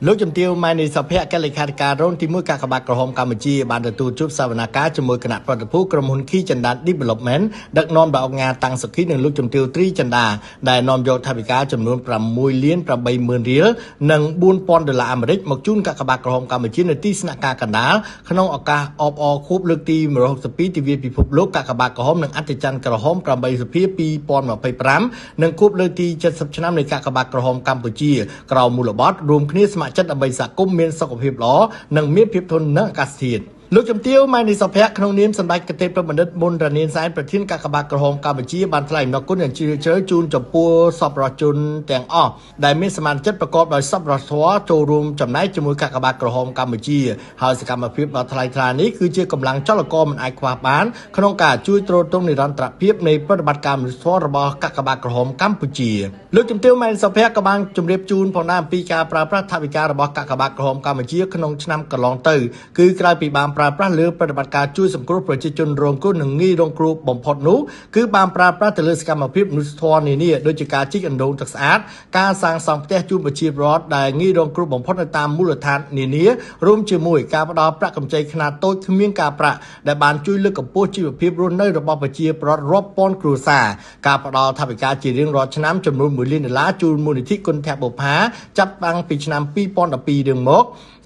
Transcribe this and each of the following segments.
លោកជំទាវម៉ែនីសុភ័ក្រលេខាធិការរងទី1កាកបាទក្រហមកម្ពុជាបានទទួលជួបសវនកម្មជាមួយគណៈប្រតិភូក្រុមហ៊ុន Key Chanda Development ដឹកនាំដោយអង្គការតាំងសុខីនិងលោកជំទាវត្រីចិន្តាដែលនាំយកថវិកាចំនួន6,800,000 រៀលនិង$4,000អាមេរិកមកជូនកាកបាទក្រហមកម្ពុជានៅទីស្នាក់ការកណ្ដាលក្នុងឱកាសអបអរខួបលើកទី162ទិវាពិភពលោកកាកបាទក្រហមនិងអត្តច័ន្ទក្រហម8សភា2025និងខួបលើកទី70ឆ្នាំនៃកាកបាទក្រហមកម្ពុជាក្រោមមូលបត្ររួមគ្នាស្ម័គ្រចិត្តដើម្បីសហគមន៍មានសុខភាពល្អនិងមានភាពធន់នឹងអាកាសធាតុលោកជំទាវម៉ែនីសុភ័ក្រក្នុងនាមសម្ដេចគតិប្របណ្ឌិតមុនរនាងសែនប្រធានកាកបាទក្រហមកម្ពុជាបានថ្លែងអំណរគុណយ៉ាងជ្រាលជ្រៅជូនចំពោះសប្បុរសជនទាំងអស់ដែលមានសមាជិកប្រកបដោយសប្បុរសធម៌ចូលរួមចំណែកជាមួយកាកបាទក្រហមកម្ពុជាហើយសកម្មភាពដ៏ថ្លៃថ្លានេះគឺជាកម្លាំងចលករមិនអាចខ្វះបានក្នុងការជួយទ្រទ្រង់និរន្តរភាពនៃប្រតិបត្តិការមនុស្សធម៌របស់កាកបាទក្រហមកម្ពុជាលោកជំទាវម៉ែនីសុភ័ក្រក៏បានជម្រាបជូនផងដែរអំពីការប្រើប្រាស់ថវិការបស់កាកបាទក្រហមកម្ពុជាក្នុងឆ្នាំកន្លងទៅគឺក្រោយពីបានប្រើប្រាស់លើប្រតិបត្តិការជួយសង្គ្រោះប្រជាជនរងគ្រោះនិងងាយរងគ្រោះបំផុតនោះគឺបានប្រើប្រាស់ទៅលើសកម្មភាពមនុស្សធម៌នានាដូចជាការជីកអណ្ដូងទឹកស្អាតការសាងសង់ផ្ទះជូនប្រជាពលរដ្ឋដែលងាយរងគ្រោះបំផុតនៅតាមមូលដ្ឋាននានារួមជាមួយការផ្តល់ប្រាក់កម្ចីខ្នាតតូចគ្មានការប្រាក់ដែលបានជួយលើកកម្ពស់ជីវភាពរស់នៅរបស់ប្រជាពលរដ្ឋរាប់ពាន់គ្រួសារការផ្តល់ថវិកាជារៀងរាល់ឆ្នាំចំនួន$1,000,000ជូនមូលនិធិគុណធបុប្ផាចាប់តាំងពីឆ្នាំ2012រឿងម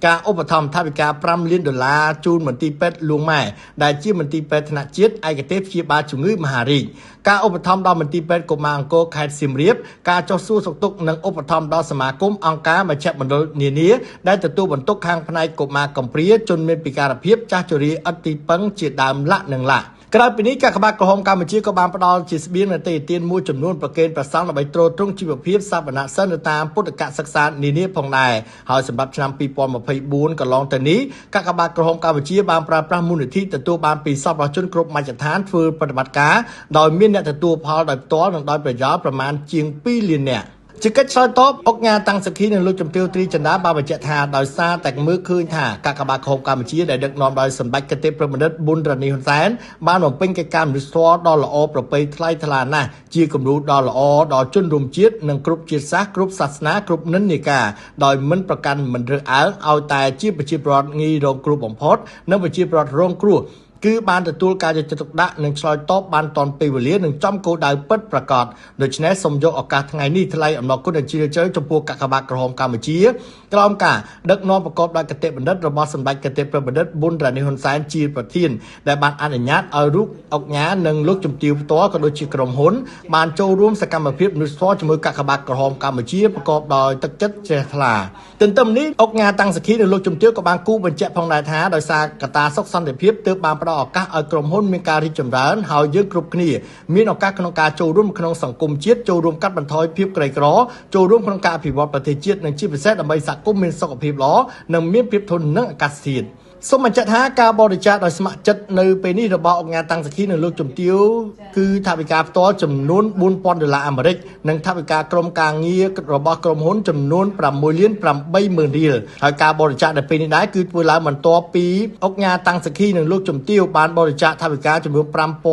កការឧបត្ថម្ភថវិកា$5,000,000ជូនមន្ទីរពេទ្យលួងម៉ែដែលជាមន្ទីរពេទ្យថ្នាក់ជាតិឯកទេសព្យាបាលជំងឺមហារីកការឧបត្ថម្ភដល់មន្ទីរពេទ្យកុមារអង្គរខេត្តសៀមរាបការចុះសួរសុខទុក្ខនិងឧបត្ថម្ភដល់សមាគមអង្គការមជ្ឈមណ្ឌលនានាដែលទទួលបន្ទុកខាងផ្នែកកុមារកំព្រាជនមានពិការភាពចាស់ជរាឥតទីពឹងជាដើមឡាក់និងឡាក់ក្រៅពីនេះកាកបាទក្រហមកម្ពុជាក៏បានផ្ដល់ជាស្បៀងនៅទេទានមួយចំនួនប្រកេនប្រសង់ដើម្បីទ្រទ្រង់ជីវភាពសវនសិស្សនៅតាមពុទ្ធកសិក្សានានាផងដែរហើយសម្រាប់ឆ្នាំ2024កន្លងទៅនេះកាកបាទក្រហមកម្ពុជាបានប្រើប្រាស់មូលនិធិទទួលបានពីសប្បុរសជនគ្រប់មជ្ឈដ្ឋានធ្វើប្រតិបត្តិការដោយមានអ្នកទទួលផលដោយផ្ទាល់និងដោយប្រយោលប្រមាណជាង2លាននាក់ជាកិច្ចឆ្លើយតបអង្គការតាំងសខីនិងលោកជំទាវត្រីចិន្តាបានបញ្ជាក់ថាដោយសារតែមើលឃើញថាកាកបាទក្រហមកម្ពុជាដែលដឹកនាំដោយសម្ដេចគតិប្របណ្ឌិតប៊ុនរនីហ៊ុនសែនបានបំពេញកិច្ចការមនុស្សធម៌ដ៏ល្អប្រពៃថ្លៃថ្លាណាស់ជាគំរូដ៏ល្អដល់ជនរួមជាតិនិងគ្រប់ជាតិសាសន៍គ្រប់សាសនាគ្រប់និន្នាការដោយមិនប្រកាន់មិនរើសអើងឲ្យតែជាប្រជាពលរដ្ឋងាយរងគ្រោះបំផុតនិងប្រជាពលរដ្ឋរងគ្រោះគឺបានទទួលការយកចិត្តទុកដាក់និងឆ្លើយតបបានទាន់ពេលវេលានិងចំគោលដៅពិតប្រាកដដូច្នេះសូមយកឱកាសថ្ងៃនេះថ្លែងអំណរគុណជ្រាលជ្រៅចំពោះកាកបាទក្រហមកម្ពុជាក្រោមការដឹកនាំប្រកបដោយគតិបណ្ឌិតរបស់សម្ដេចគតិប្របណ្ឌិតប៊ុនរ៉ានីហ៊ុនសែនជាប្រធានដែលបានអនុញ្ញាតឲ្យរូបអង្គការនិងលោកជំទាវផ្ទាល់ក៏ដូចជាក្រុមហ៊ុនបានចូលរួមសកម្មភាពមនុស្សធម៌ជាមួយកាកបាទក្រហមកម្ពុជាប្រកបដោយទឹកចិត្តជ្រះថ្លាទន្ទឹមនេះអង្គការតាំងសខីនិងលោកជំទាវក៏បានគូបញ្ជាក់ផងដែរថាដោយសារកត្តាសុខសន្តិភាពទើបបានផ្ដល់ឱកាសឲ្យក្រុមហ៊ុនមានការរីកចម្រើនហើយយើងគ្រប់គ្នាមានឱកាសក្នុងការចូលរួមក្នុងសង្គមជាតិចូលរួមកាត់បន្ថយភាពក្រីក្រចូលរួមក្នុងការអភិវឌ្ឍប្រទេសជាតិនិងជាពិសេសដើម្បីសហគមន៍មានសុខភាពល្អនិងមានភាពធន់នឹងអាកាសធាតុសូមបញ្ជាក់ថាការបរិច្ចាគដោយស្ម័គ្រចិត្តនៅពេលនេះរបស់អង្គការតាំងសខីនិងលោកជំទាវគឺថវិកាផ្ទាល់ចំនួន$4,000អាមេរិកនិងថវិកាក្រុមការងាររបស់ក្រុមហ៊ុនចំនួន6,800,000រៀលហើយការបរិច្ចាគនៅពេលនេះដែរគឺធ្វើឡើងបន្ទាប់ពីអង្គការតាំងសខីនិងលោកជំទាវបានបរិច្ចាគថវិកាចំនួន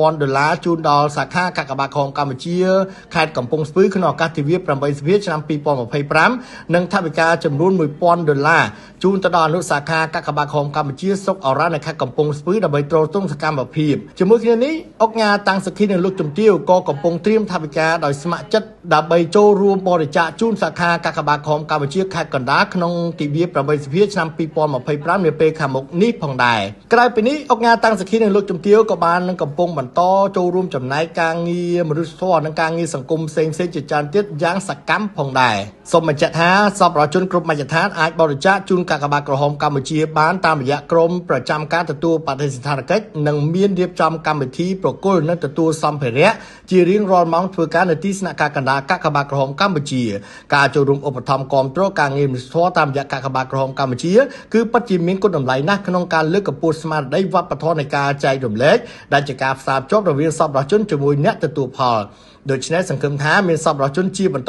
$5,000ជូនដល់សាខាកាកបាទក្រហមកម្ពុជាខេត្តកំពង់ស្ពឺក្នុងឱកាសទិវា8សភាឆ្នាំ2025និងថវិកាចំនួន$1,000ជូនទៅដល់អនុសាខាកាកបាទក្រហមកម្ពុជាជាសុកអរ៉ានៅខេត្តកំពង់ស្ពឺដើម្បីទ្រទ្រង់សកម្មភាពជាមួយគ្នានេះអង្គការតាំងសខីនិងលោកជំទាវក៏កំពុងត្រៀមថវិកាដោយស្ម័គ្រចិត្តដើម្បីចូលរួមបរិច្ចាគជូនសាខាកាកបាទក្រហមកម្ពុជាខេត្តកណ្ដាលក្នុងទិវា8សភាឆ្នាំ2025នាពេលខាងមុខនេះផងដែរក្រៅពីនេះអង្គការតាំងសខីនិងលោកជំទាវក៏បាននឹងកំពុងបន្តចូលរួមចំណែកការងារមនុស្សធម៌និងការងារសង្គមផ្សេងៗជាច្រើនទៀតយ៉ាងសកម្មផងដែរសូមបញ្ជាក់ថាសប្បុរសជនគ្រប់មជ្ឈដ្ឋានអាចបរិច្ចាគជូនកាកបាទក្រហមកម្ពុជាបានតាមរយៈក្រុមប្រចាំការទទួលបដិសណ្ឋារកិច្ចនិងមានរៀបចំកម្មវិធីប្រគល់និងទទួលសម្ភារៈជារៀងរាល់ម៉ោងធ្វើការនៅទីស្នាក់ការកណ្ដាលកាកបាទក្រហមកម្ពុជាការចូលរួមឧបត្ថម្ភគាំទ្រការងារមនុស្សធម៌តាមរយៈកាកបាទក្រហមកម្ពុជាគឺពិតជាមានគុណតម្លៃណាស់ក្នុងការលើកកម្ពស់ស្មារតីវប្បធម៌នៃការចែករំលែកដែលជាការផ្សារភ្ជាប់រវាងសប្បុរសជនជាមួយអ្នកទទួលផលដូច្នេះសង្ឃឹមថាមានសប្បុរសជនជាបន្ត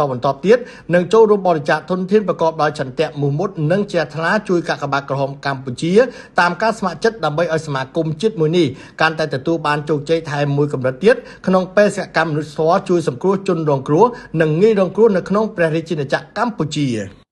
ទៀតនឹងចូលរួមបរិច្ចាគធនធានប្រកបដោយឆន្ទៈមោះមុតនិងជ្រះថ្លាជួយកាកបាទក្រហមកម្ពុជាតាមការស្ម័គ្រចិត្តដើម្បីឲ្យសមាគមជាតិមួយនេះកាន់តែទទួលបានជោគជ័យថែមមួយកម្រិតទៀតក្នុងបេសកកម្មមនុស្សធម៌ជួយសង្គ្រោះជនរងគ្រោះនិងងាយរងគ្រោះនៅក្នុងព្រះរាជាណាចក្រកម្ពុជា